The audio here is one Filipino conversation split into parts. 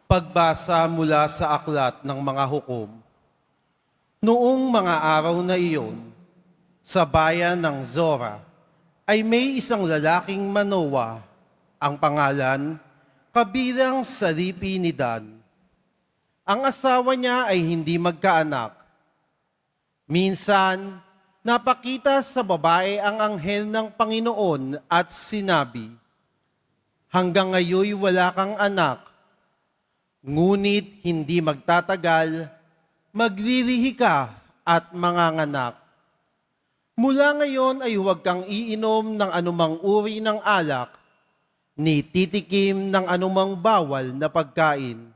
Pagbasa mula sa aklat ng mga hukom. Noong mga araw na iyon, sa bayan ng Zora, ay may isang lalaking Manoa, ang pangalan, kabilang sa lipi ni Dan. Ang asawa niya ay hindi magkaanak. Minsan, napakita sa babae ang anghel ng Panginoon at sinabi, "Hanggang ngayon wala kang anak, ngunit hindi magtatagal, maglilihi ka at manganganak. Mula ngayon ay huwag kang iinom ng anumang uri ng alak, ni titikim ng anumang bawal na pagkain.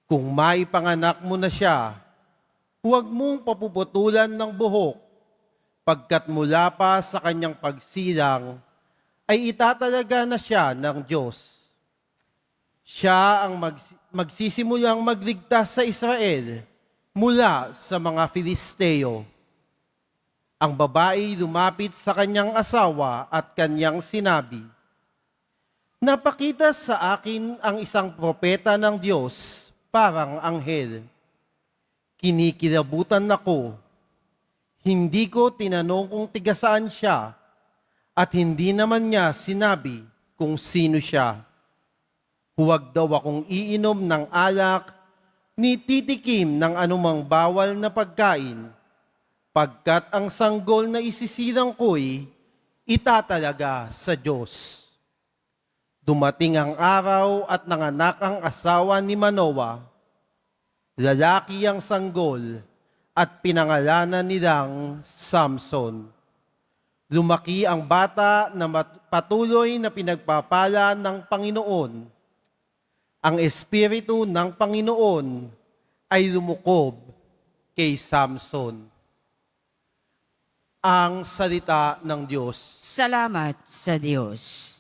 Kung maipanganak mo na siya, huwag mong papuputulan ng buhok, pagkat mula pa sa kanyang pagsilang, ay itatalaga na siya ng Diyos. Siya ang magsisimulang magligtas sa Israel mula sa mga Filisteo." Ang babae lumapit sa kanyang asawa at kanyang sinabi, "Napakita sa akin ang isang propeta ng Diyos, parang anghel. Kinikilabutan ako. Hindi ko tinanong kung tiga saan siya, at hindi naman niya sinabi kung sino siya. Huwag daw akong iinom ng alak, ni titikim ng anumang bawal na pagkain, pagkat ang sanggol na isisilang ko'y itatalaga sa Diyos." Dumating ang araw at nanganak ang asawa ni Manoa. Lalaki ang sanggol at pinangalanan nilang Samson. Lumaki ang bata na patuloy na pinagpapala ng Panginoon. Ang Espiritu ng Panginoon ay lumukob kay Samson. Ang salita ng Diyos. Salamat sa Diyos.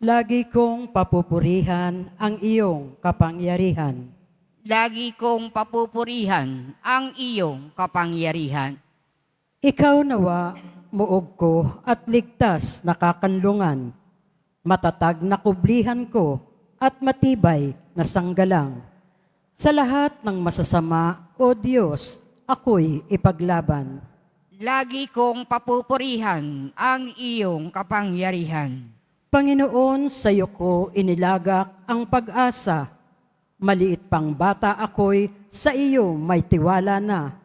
Lagi kong papupurihan ang iyong kapangyarihan. Lagi kong papupurihan ang iyong kapangyarihan. Ikaw nawa, muog ko at ligtas na kakanlungan, matatag na kublihan ko at matibay na sanggalang. Sa lahat ng masasama, O Diyos, ako'y ipaglaban. Lagi kong papupurihan ang iyong kapangyarihan. Panginoon, sa iyo ko inilagak ang pag-asa. Maliit pang bata ako'y sa iyo may tiwala na.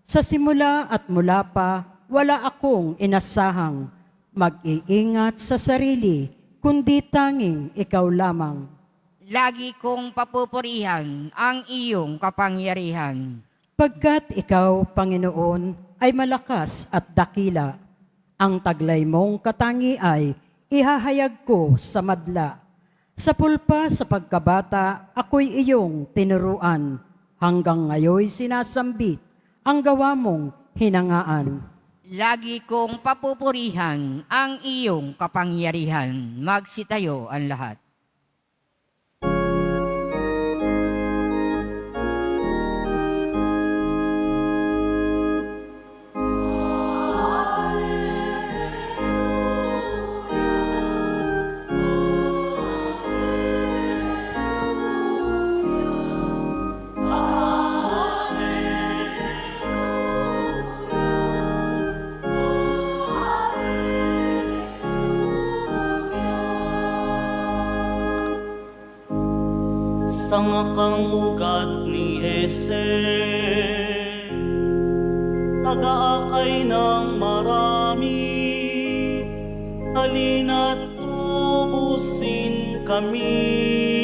Sa simula at mula pa, wala akong inasahang mag-iingat sa sarili, kundi tanging ikaw lamang. Lagi kong papupurihan ang iyong kapangyarihan. Pagkat ikaw, Panginoon, ay malakas at dakila, ang taglay mong katangi ay ihahayag ko sa madla. Sa pulpa sa pagkabata, ako'y iyong tinuruan. Hanggang ngayoy sinasambit ang gawa mong hinangaan. Lagi kong papupurihan ang iyong kapangyarihan. Magsitayo ang lahat. Sanga kang ugat ni Ese, tagaakay ng marami, halina't tubusin kami.